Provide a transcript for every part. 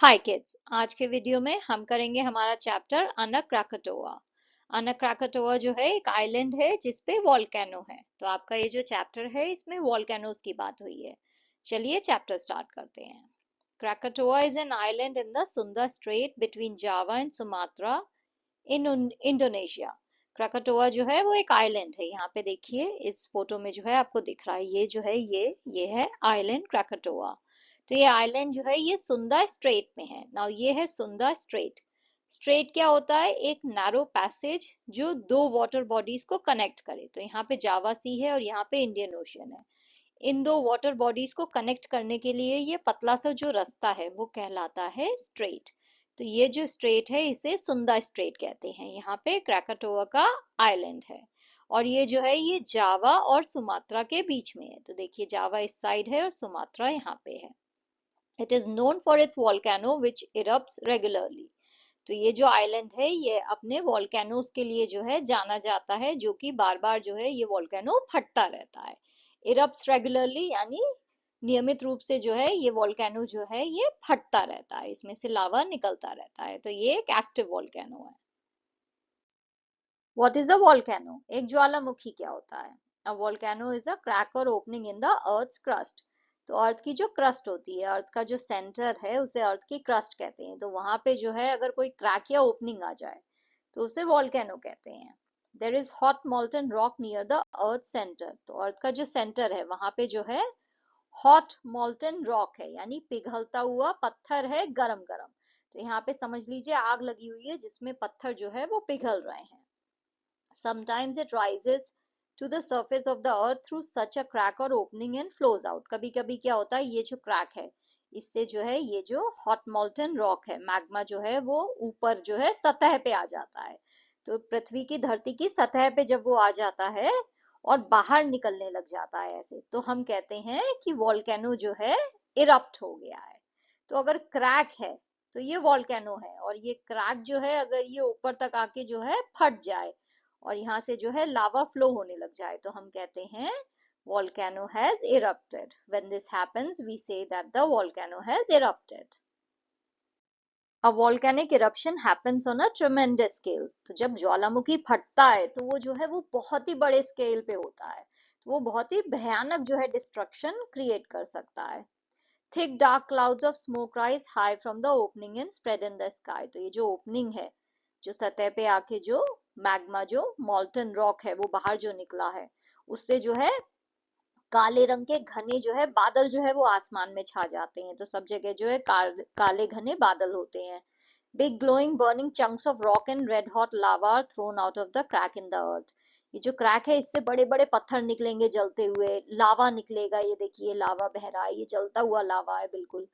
हाय kids, आज के video में हम करेंगे हमारा चैप्टर अना क्राकाटोआ। अना क्राकाटोआ जो है एक आइलैंड है जिसपे वॉल्केनो है। तो आपका ये जो चैप्टर है इसमें वॉल्केनोस की बात हुई है। चलिए चैप्टर स्टार्ट करते हैं। Krakatoa is an island in the Sunda strait between Java and Sumatra in Indonesia. Krakatoa जो है वो एक आइलैंड है। यहाँ पे देखिए इस फोटो में जो है आपको दिख रहा है, ये जो है ये है आइलैंड क्राकाटोआ। तो ये आइलैंड जो है ये सुंदा स्ट्रेट में है। नाउ ये है सुंदा स्ट्रेट। स्ट्रेट क्या होता है? एक नैरो पैसेज जो दो वाटर बॉडीज को कनेक्ट करे। तो यहाँ पे जावा सी है और यहाँ पे इंडियन ओशियन है। इन दो वाटर बॉडीज को कनेक्ट करने के लिए ये पतला सा जो रास्ता है वो कहलाता है स्ट्रेट। तो ये जो स्ट्रेट है इसे सुंदा स्ट्रेट कहते हैं। यहाँ पे क्राकाटोआ का आइलैंड है और ये जो है ये जावा और सुमात्रा के बीच में है। तो देखिए जावा इस साइड है और सुमात्रा यहाँ पे है। It is known for its volcano which erupts regularly. तो ये जो आइलैंड है ये अपने वॉल्केनोस के लिए जो है जाना जाता है, जो कि बार बार जो है ये वॉल्केनो फटता रहता है। इरप्ट्स रेगुलरली यानी नियमित रूप से जो है ये वॉल्केनो जो है ये फटता रहता है, इसमें से लावा निकलता रहता है। तो ये एक एक्टिव वॉल्केनो है। What is a volcano? एक ज्वालामुखी क्या होता है? अ वॉल्केनो इज अ क्रैक और opening in the earth crust. तो अर्थ की जो क्रस्ट होती है, अर्थ का जो सेंटर है उसे अर्थ की क्रस्ट कहते हैं। तो वहां पे जो है अगर कोई क्रैक या ओपनिंग आ जाए तो उसे वॉल्केनो कहते हैं। There is hot molten rock near the earth centre. तो अर्थ का जो सेंटर है वहां पे जो है हॉट मॉल्टन रॉक है, यानी पिघलता हुआ पत्थर है, गरम गरम। तो यहाँ पे समझ लीजिए आग लगी हुई है जिसमें पत्थर जो है वो पिघल रहे हैं। Sometimes it rises to the surface of the earth through such a crack or opening and flows out. कभी कभी क्या होता है, ये जो क्रैक है इससे जो है ये जो हॉट मॉल्टन रॉक है, मैग्मा जो है वो ऊपर जो है सतह पे आ जाता है। तो पृथ्वी की धरती की सतह पे जब वो आ जाता है और बाहर निकलने लग जाता है ऐसे, तो हम कहते हैं कि वॉल्केनो जो है इरप्ट हो गया है। तो अगर क्रैक है तो ये वॉल्केनो है, और ये क्रैक जो है अगर ये ऊपर तक आके जो है फट जाए और यहाँ से जो है लावा फ्लो होने लग जाए तो हम कहते हैं volcano has erupted. When this happens, we say that the volcano has erupted. A volcanic eruption happens on a tremendous scale. तो जब ज्वालामुखी फटता है तो वो जो है वो बहुत ही बड़े स्केल पे होता है। तो वो बहुत ही भयानक जो है डिस्ट्रक्शन क्रिएट कर सकता है। Thick dark clouds of smoke rise high from the opening and spread in the sky. तो ये जो ओपनिंग है, जो सतह पे आके जो मैग्मा जो मॉल्टन रॉक है वो बाहर जो निकला है, उससे जो है काले रंग के घने जो है बादल जो है वो आसमान में छा जाते हैं। तो सब जगह जो है काले घने बादल होते हैं। Big glowing burning chunks of rock and red hot lava are thrown out of the crack in the earth. ये जो क्रैक है इससे बड़े बड़े पत्थर निकलेंगे जलते हुए, लावा निकलेगा। ये देखिए लावा बह रहा है, ये जलता हुआ लावा है बिल्कुल।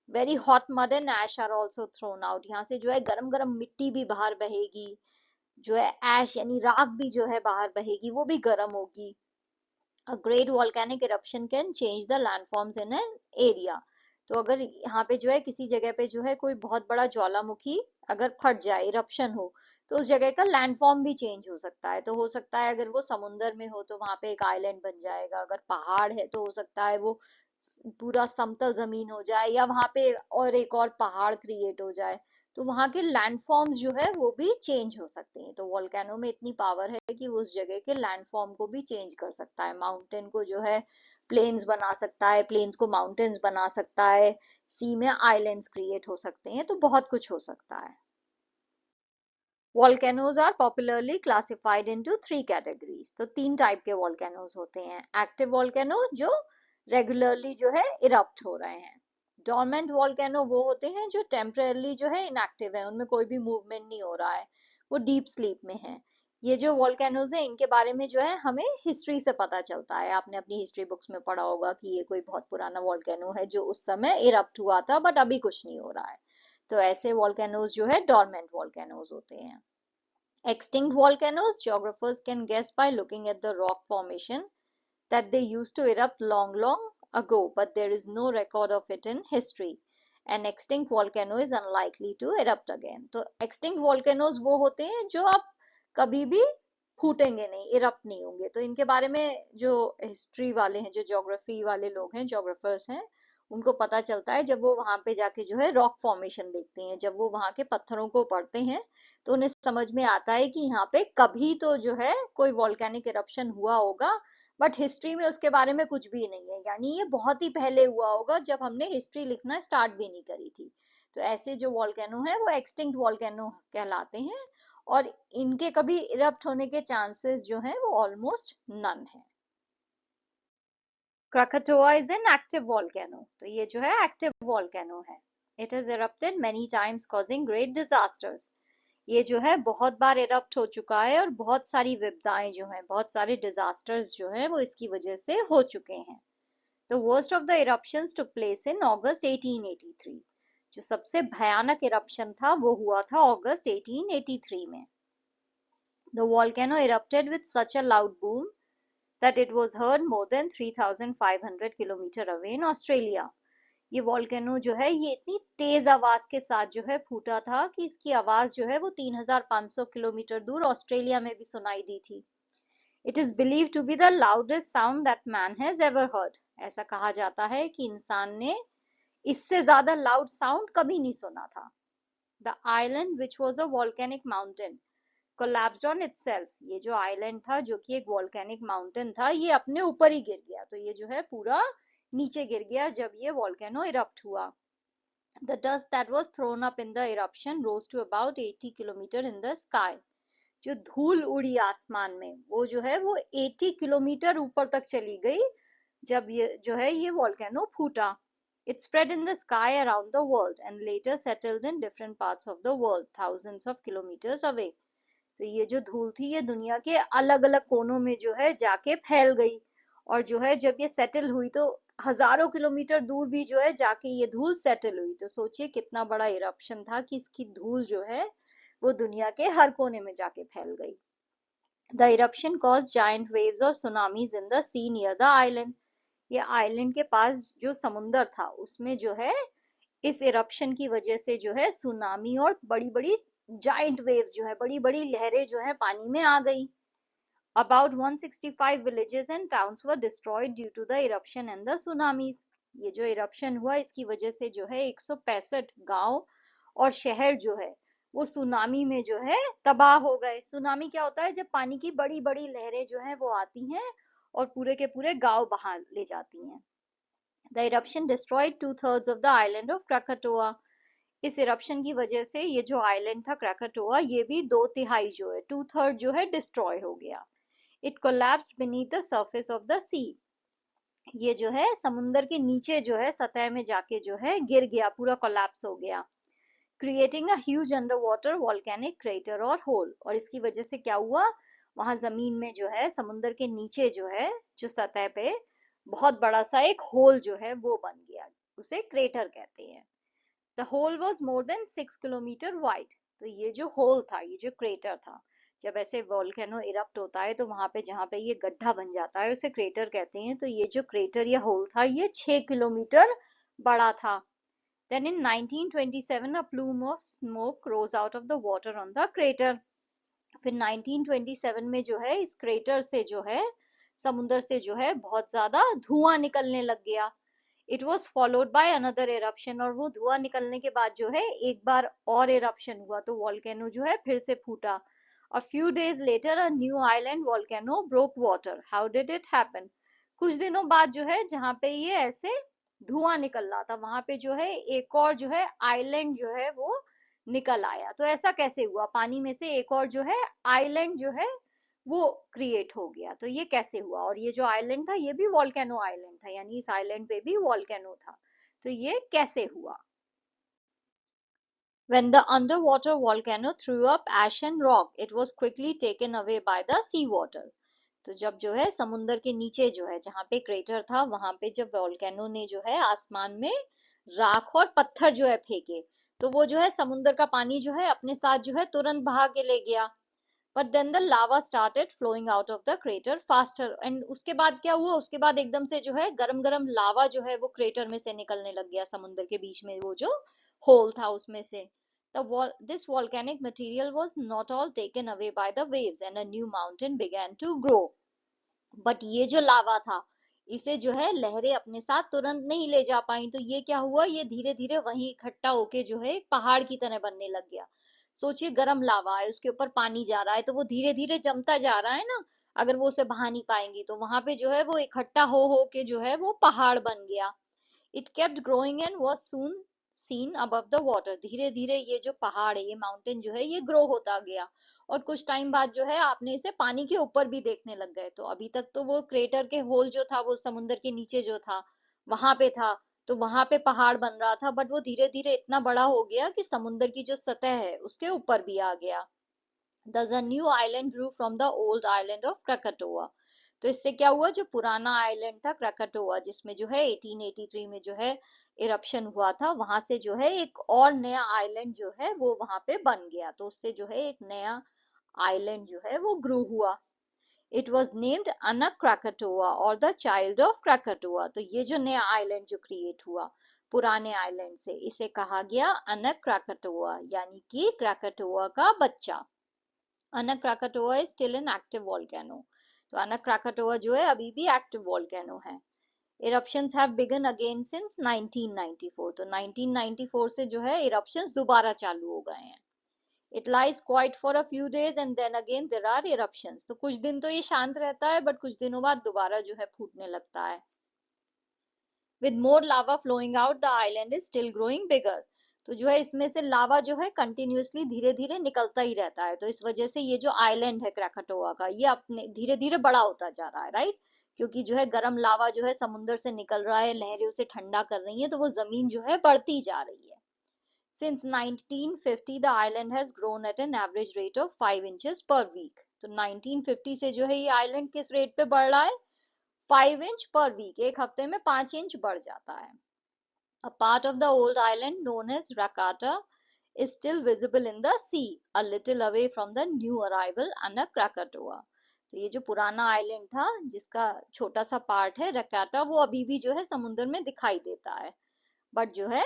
Very hot mud and ash are also thrown out. यहाँ से जो है गरम गरम मिट्टी भी बाहर बहेगी, जो है ऐश यानी राख भी जो है बाहर बहेगी, वो भी गर्म होगी। A great volcanic eruption can change the landforms in an area. तो अगर यहाँ पे जो है किसी जगह पे जो है कोई बहुत बड़ा ज्वालामुखी अगर फट जाए, इरप्शन हो, तो उस जगह का लैंडफॉर्म भी चेंज हो सकता है। तो हो सकता है अगर वो समुंदर में हो तो वहां पे एक आइलैंड बन जाएगा, अगर पहाड़ है तो हो सकता है वो पूरा समतल जमीन हो जाए, या वहां पे और एक और पहाड़ क्रिएट हो जाए। तो वहां के लैंडफॉर्म्स जो है वो भी चेंज हो सकते हैं। तो वोल्केनो में इतनी पावर है कि वो उस जगह के लैंडफॉर्म को भी चेंज कर सकता है। माउंटेन को जो है प्लेन्स बना सकता है, प्लेन्स को माउंटेन्स बना सकता है, सी में आइलैंड्स क्रिएट हो सकते हैं। तो बहुत कुछ हो सकता है। Volcanoes are popularly classified into three categories. तो तीन टाइप के volcanoes होते हैं। एक्टिव volcano जो रेगुलरली जो है इरप्ट हो रहे हैं। डोरमेंट volcano वो होते हैं जो टेम्परेली जो है इनएक्टिव है, उनमें कोई भी मूवमेंट नहीं हो रहा है, वो डीप स्लीप में है। ये जो volcanoes है इनके बारे में जो है हमें हिस्ट्री से पता चलता है। आपने अपनी हिस्ट्री बुक्स में पढ़ा होगा कि ये कोई बहुत पुराना volcano है जो उस समय इरप्ट हुआ था, बट अभी कुछ नहीं हो रहा है। तो ऐसे volcanoes जो है डोरमेंट volcanoes होते हैं। Extinct volcanoes, geographers can guess by looking at the rock formation that they used to erupt long ago, but there is no record of it in history. An extinct volcano is unlikely to erupt again. तो extinct volcanoes वो होते हैं जो अब कभी भी फूटेंगे नहीं, erupt नहीं होंगे। तो इनके बारे में जो हिस्ट्री वाले हैं, जो ज्योग्राफी वाले लोग हैं, ज्योग्राफर्स हैं, उनको पता चलता है जब वो वहां पे जाके जो है रॉक फॉर्मेशन देखते हैं, जब वो वहां के पत्थरों को पढ़ते हैं तो उन्हें समझ में आता है कि यहाँ पे कभी तो जो है कोई वॉल्केनिक इरप्शन हुआ होगा, बट हिस्ट्री में उसके बारे में कुछ भी नहीं है, यानी ये बहुत ही पहले हुआ होगा जब हमने हिस्ट्री लिखना स्टार्ट भी नहीं करी थी। तो ऐसे जो वॉल्केनो है वो एक्सटिंक्ट वॉल्केनो कहलाते हैं, और इनके कभी इरप्ट होने के चांसेस जो है वो ऑलमोस्ट नन है। Krakatoa is an active volcano, तो ये जो है एक्टिव वॉल्केनो है। It has erupted many times causing great disasters. ये जो है बहुत बार इरप्ट हो चुका है और बहुत सारी विपदाएं जो हैं, बहुत सारे डिजास्टर्स जो हैं वो इसकी वजह से हो चुके हैं। The worst of the eruptions took place in August 1883. जो सबसे भयानक इरप्शन था वो हुआ था अगस्त 1883 में। The volcano erupted with such a loud boom that it was heard more than 3,500 kilometer away in Australia. ये वॉल्केनो जो है ये इतनी तेज आवाज के साथ जो है फूटा था कि इसकी आवाज जो है वो 3,500 किलोमीटर दूर ऑस्ट्रेलिया में भी सुनाई दी थी। It is believed to be the loudest sound that man has ever heard. ऐसा कहा जाता है कि इंसान ने इससे ज्यादा लाउड साउंड कभी नहीं सुना था। The island, which was a volcanic mountain, collapsed on itself. ये जो आइलैंड था जो कि एक वॉल्केनिक माउंटेन था, ये अपने ऊपर ही गिर गया, तो ये जो है पूरा नीचे गिर गया जब ये वॉल्केनो इरप्ट हुआ। The dust that was thrown up in the eruption rose to about 80 kilometer in the sky. जो धूल उड़ी आसमान में वो जो है वो 80 किलोमीटर ऊपर तक चली गई जब ये जो है ये वॉल्केनो फूटा। It spread in the sky around the world and later settled in different parts of the world thousands of kilometers away. तो ये जो धूल थी ये दुनिया के अलग अलग कोनों में जो है जाके फैल गई, और जो है जब ये सेटल हुई तो हजारों किलोमीटर दूर भी जो है जाके ये धूल सेटल हुई। तो सोचिए कितना बड़ा इरप्शन था कि इसकी धूल जो है वो दुनिया के हर कोने में जाके फैल गई। The eruption caused giant waves or tsunamis in the sea near the island. ये आइलैंड के पास जो समुंदर था उसमें जो है इस इरप्शन की वजह से जो है सुनामी और बड़ी बड़ी जाइंट वेव्स जो है, बड़ी बड़ी लहरें जो है पानी में आ गई। About 165 villages and towns were destroyed due to the eruption and the tsunamis. ये जो इरप्शन हुआ इसकी वजह से जो है 165 गांव और शहर जो है वो सुनामी में जो है तबाह हो गए। सुनामी क्या होता है? जब पानी की बड़ी बड़ी लहरें जो है वो आती हैं और पूरे के पूरे गांव बहा ले जाती हैं। The eruption destroyed 2/3 of the island of Krakatoa. इस इरप्शन की वजह से ये जो आइलैंड था क्रैकाटोआ ये भी 2/3 जो है 2/3 जो है डिस्ट्रॉय हो गया। It collapsed beneath the surface of the sea. ये जो है समुंदर के नीचे जो है सतह में जाके जो है गिर गया, पूरा कोलैप्स हो गया। Creating a huge under water volcanic crater और होल। और इसकी वजह से क्या हुआ, वहां जमीन में जो है समुंदर के नीचे जो है जो सतह पे बहुत बड़ा सा एक होल जो है वो बन गया, उसे क्रेटर कहते हैं। The hole was more than 6 kilometer wide. तो ये जो होल था, ये जो क्रेटर था, जब ऐसे वॉल्केनो इरप्ट होता है तो वहां पे जहाँ पे ये गड्ढा बन जाता है उसे क्रेटर कहते हैं। तो ये जो क्रेटर या होल था ये 6 किलोमीटर बड़ा था। Then in 1927 a plume of smoke rose out of the water on the crater. फिर 1927 में जो है इस क्रेटर से जो है समुंदर से जो है बहुत ज्यादा धुआं निकलने लग गया। It was followed by another eruption, और वो धुआं निकलने के बाद जो है एक बार और एरप्शन हुआ तो वॉल्केनो जो है फिर से फूटा। A few days later a new island volcano broke water. How did it happen? कुछ दिनों बाद जो है जहाँ पे ये ऐसे धुआं निकल रहा था वहां पे जो है एक और जो है आइलैंड जो है वो निकल आया। तो ऐसा कैसे हुआ, पानी में से एक और जो है आइलैंड जो है वो क्रिएट हो गया, तो ये कैसे हुआ? और ये जो आइलैंड था ये भी वॉल्केनो आइलैंड था, यानी इस आइलैंड पे भी वॉल्केनो था, तो ये कैसे हुआ? When the underwater volcano threw up ash and rock, it was quickly taken away by the sea water. तो जब जो है समुंदर के नीचे जो है जहाँ पे क्रेटर था वहां पे जब वॉल्केनो ने जो है आसमान में राख और पत्थर जो है फेंके, तो वो जो है समुंदर का पानी जो है अपने साथ जो है तुरंत बहा के ले गया। But then the lava started flowing out of the crater faster, and उसके बाद क्या हुआ, उसके बाद एकदम से जो है गरम गरम लावा जो है वो क्रेटर में से निकलने लग गया, समुद्र के बीच में वो जो होल था उसमें से। This volcanic material was not all taken away by the waves and a new mountain began to grow. But ये जो लावा था इसे जो है लहरें अपने साथ तुरंत नहीं ले जा पाई, तो ये क्या हुआ, ये धीरे धीरे वहीं इकट्ठा होके जो है एक पहाड़ की तरह बनने लग गया। सोचिए गर्म लावा है, उसके ऊपर पानी जा रहा है, तो वो धीरे धीरे जमता जा रहा है ना। अगर वो उसे बहा नहीं पाएंगी तो वहां पे जो है वो इकट्ठा हो के जो है वो पहाड़ बन गया। It kept growing and was soon seen above the water. धीरे धीरे ये जो पहाड़ है, ये माउंटेन जो है ये ग्रो होता गया, और कुछ टाइम बाद जो है आपने इसे पानी के ऊपर भी देखने लग गए। तो अभी तक तो वो क्रेटर के होल जो था वो समुद्र के नीचे जो था वहां पे था, तो वहां पे पहाड़ बन रहा था, बट वो धीरे धीरे इतना बड़ा हो गया कि समुद्र की जो सतह है उसके ऊपर भी आ गया। Thus a new island grew from the old island of Krakatoa। तो इससे क्या हुआ, जो पुराना आइलैंड था क्राकाटोआ, जिसमें जो है 1883 में जो है इरप्शन हुआ था, वहां से जो है एक और नया आइलैंड जो है वो वहां पे बन गया। तो उससे जो है एक नया आइलैंड जो है वो ग्रो हुआ। इट वॉज नेम्ड अनक क्राकाटोआ और द चाइल्ड ऑफ क्राकाटोआ। तो ये जो नया आइलैंड जो क्रिएट हुआ पुराने आइलैंड से, इसे कहा गया अनक क्राकाटोआ, यानी कि क्राकाटोआ का बच्चा। Anak Krakatoa is still an active volcano. तो अनक क्राकाटोआ जो है अभी भी एक्टिव वॉल्केनो है। eruptions have begun again since 1994। तो 1994 से जो है eruptions दोबारा चालू हो गए हैं। it lies quiet for a few days and then again there are eruptions। तो कुछ दिन तो ये शांत रहता है, बट कुछ दिनों बाद दोबारा जो है फूटने लगता है। with more lava flowing out the island is still growing bigger। तो जो है इसमें से लावा जो है कंटिन्यूअसली धीरे धीरे निकलता ही रहता है, तो इस वजह से ये जो आइलैंड है क्राकाटोआ का ये अपने धीरे धीरे बड़ा होता जा रहा है, राइट। क्योंकि जो है गर्म लावा जो है समुद्र से निकल रहा है, लहरें उसे ठंडा कर रही है, तो वो जमीन जो है बढ़ती जा रही है। Since 1950 the island has grown at an average rate of 5 inches per week। तो 1950 से जो है ये आइलैंड किस रेट पे बढ़ रहा है, 5 इंच पर वीक, एक हफ्ते में 5 इंच बढ़ जाता है। A part of the old island known as Rakata is still visible in the sea, a little away from the new arrival Anak Krakatoa। तो ये जो पुराना आइलैंड था जिसका छोटा सा पार्ट है रकाटा, वो अभी भी जो है समुद्र में दिखाई देता है, बट जो है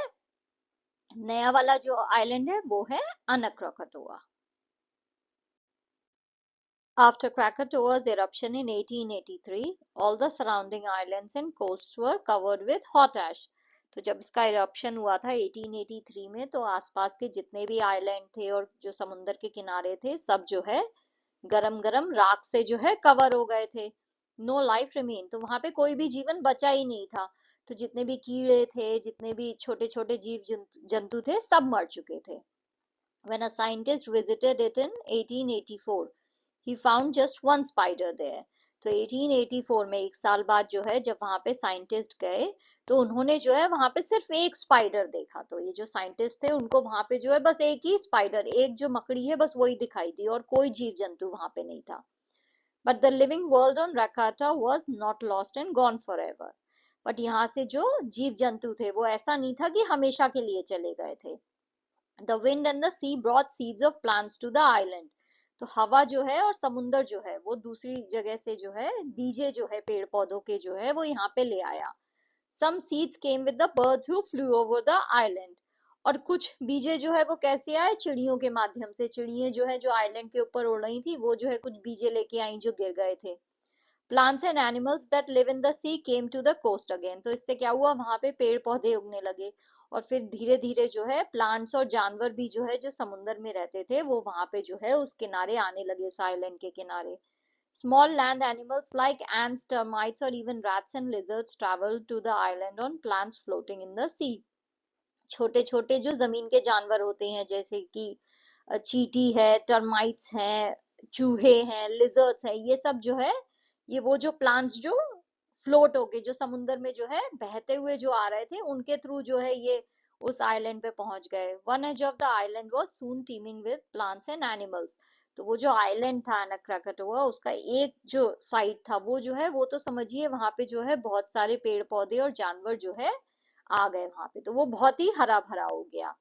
नया वाला जो आइलैंड है वो है अनक Krakatoa. After Krakatoa's eruption in 1883, all the surrounding islands and coasts were covered with hot ash। तो जब इसका इरप्शन हुआ था 1883 में, तो आसपास के जितने भी आइलैंड थे और जो समुद्र के किनारे थे सब जो है गरम गरम राख से जो है कवर हो गए थे। No life remain. तो वहां पे कोई भी जीवन बचा ही नहीं था। तो जितने भी कीड़े थे, जितने भी छोटे छोटे जीव जंतु थे, सब मर चुके थे। When a scientist visited it in 1884, he found just one spider there। तो 1884 में एक साल बाद जो है जब वहां पे साइंटिस्ट गए, तो उन्होंने जो है वहां पे सिर्फ एक स्पाइडर देखा। तो ये जो साइंटिस्ट थे उनको वहां पे जो है बस एक ही स्पाइडर, एक जो मकड़ी है बस वही दिखाई दी, और कोई जीव जंतु वहां पे नहीं था। But the living world on Rakata was not lost and gone forever एवर। बट यहाँ से जो जीव जंतु थे वो ऐसा नहीं था कि हमेशा के लिए चले गए थे। The wind and the sea brought seeds of plants to the island। तो हवा जो है और समुंदर जो है वो दूसरी जगह से जो है बीजे जो है पेड़ पौधों के जो है वो यहाँ पे ले आया। Some seeds came with the birds who flew over the island। और कुछ बीजे जो है वो कैसे आए, चिड़ियों के माध्यम से। चिड़ियां जो है जो आइलैंड के ऊपर उड़ रही थी वो जो है कुछ बीजे लेके आई जो गिर गए थे। Plants and animals that live in the sea came to the coast again. तो इससे क्या हुआ, वहां पे पेड़ पौधे उगने लगे, और फिर धीरे धीरे जो है प्लांट्स और जानवर भी जो है जो समुद्र में रहते थे वो वहां पे जो है उस किनारे आने लगे, उस आइलैंड के किनारे। Small land animals like ants, termites और even rats and lizards traveled to the island on plants floating in the sea। छोटे छोटे जो जमीन के जानवर होते हैं जैसे कि चींटी है, टर्माइट्स हैं, चूहे हैं, लिजर्ड्स हैं, ये सब जो है ये वो जो प्लांट्स जो फ्लोट होके जो समुद्र में जो है बहते हुए जो आ रहे थे उनके थ्रू जो है ये उस आइलैंड पे पहुंच गए। One edge of the island was soon teeming with plants and animals. तो वो जो आइलैंड था अनक क्राकाटोआ, उसका एक जो साइड था वो जो है वो तो समझिए वहां पे जो है बहुत सारे पेड़ पौधे और जानवर जो है आ गए वहां पे, तो वो बहुत ही हरा भरा हो गया।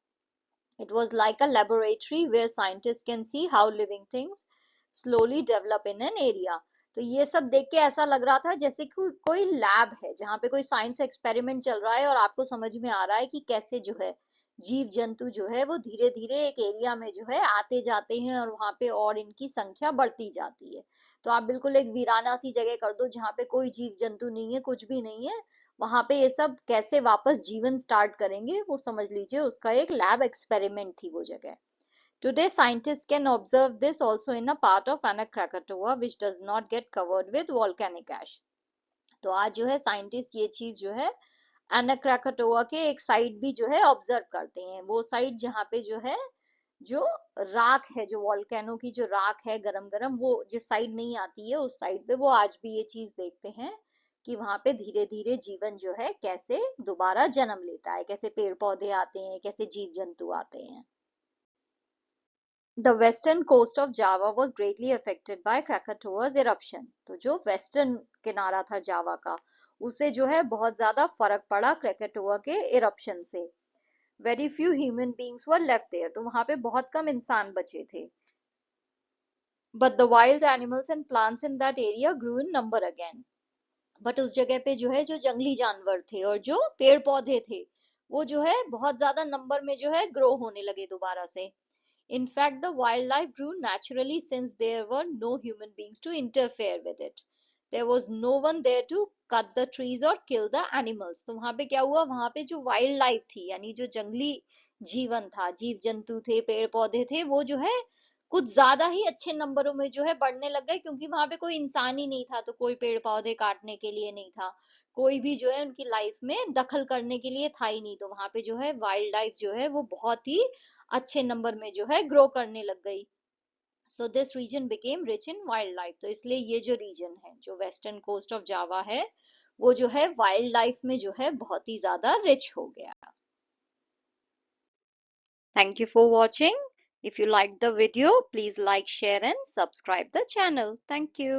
It was like a laboratory where scientists can see how living things slowly develop in an area। तो ये सब देख के ऐसा लग रहा था जैसे कि कोई लैब है जहाँ पे कोई साइंस एक्सपेरिमेंट चल रहा है, और आपको समझ में आ रहा है कि कैसे जो है जीव जंतु जो है वो धीरे धीरे एक एरिया में जो है आते जाते हैं और वहां पे और इनकी संख्या बढ़ती जाती है। तो आप बिल्कुल एक वीराना सी जगह कर दो जहाँ पे कोई जीव जंतु नहीं है, कुछ भी नहीं है, वहां पे ये सब कैसे वापस जीवन स्टार्ट करेंगे वो समझ लीजिए उसका एक लैब एक्सपेरिमेंट थी वो जगह। Today, scientists can observe this also in a part of Anak Krakatoa which does not get covered with volcanic ash. तो आज जो है साइंटिस्ट ये चीज जो है एनक क्राकाटोआ के एक साइड भी जो है ऑब्जर्व करते हैं, वो साइड जहाँ पे जो है जो राख है, जो वॉल्केनो की जो राख है गरम गरम, वो जिस साइड नहीं आती है उस साइड पे वो आज भी ये चीज देखते हैं कि वहां पे धीरे धीरे जीवन जो है कैसे दोबारा जन्म लेता है, कैसे पेड़ पौधे आते हैं, कैसे जीव जंतु आते हैं। The western coast of Java was greatly affected by Krakatoa's eruption. तो जो वेस्टर्न किनारा था जावा का, उसे जो है बहुत ज्यादा फर्क पड़ा क्रेकेटोआ के इरप्शन से। Very few human beings were left there, तो वहां पे बहुत कम इंसान बचे थे। But the wild animals and plants in that area grew in number again. But उस जगह पे जो है जो जंगली जानवर थे और जो पेड़ पौधे थे वो जो है बहुत ज्यादा नंबर में जो है ग्रो होने लगे दोबारा से। In fact, the wildlife grew naturally since there were no human beings to interfere with it. There was no one there to cut the trees or kill the animals. तो वहां पे क्या हुआ, वहां पे जो वाइल्ड लाइफ थी यानी जो जंगली जीवन था, जीव जंतु थे, पेड़ पौधे थे, वो जो है कुछ ज्यादा ही अच्छे नंबरों में जो है बढ़ने लग गए, क्योंकि वहां पे कोई इंसान ही नहीं था, तो कोई पेड़ पौधे काटने के लिए नहीं था, कोई भी जो है उनकी लाइफ में दखल करने के लिए था ही नहीं, तो वहां पे जो है वाइल्ड लाइफ जो है वो बहुत ही अच्छे नंबर में जो है ग्रो करने लग गई। So this region became rich in wildlife, तो इसलिए ये जो रीजन है जो वेस्टर्न कोस्ट ऑफ जावा है वो जो है वाइल्ड लाइफ में जो है बहुत ही ज्यादा रिच हो गया। Thank you for watching. If you liked the video, please like, share and subscribe the channel. Thank you.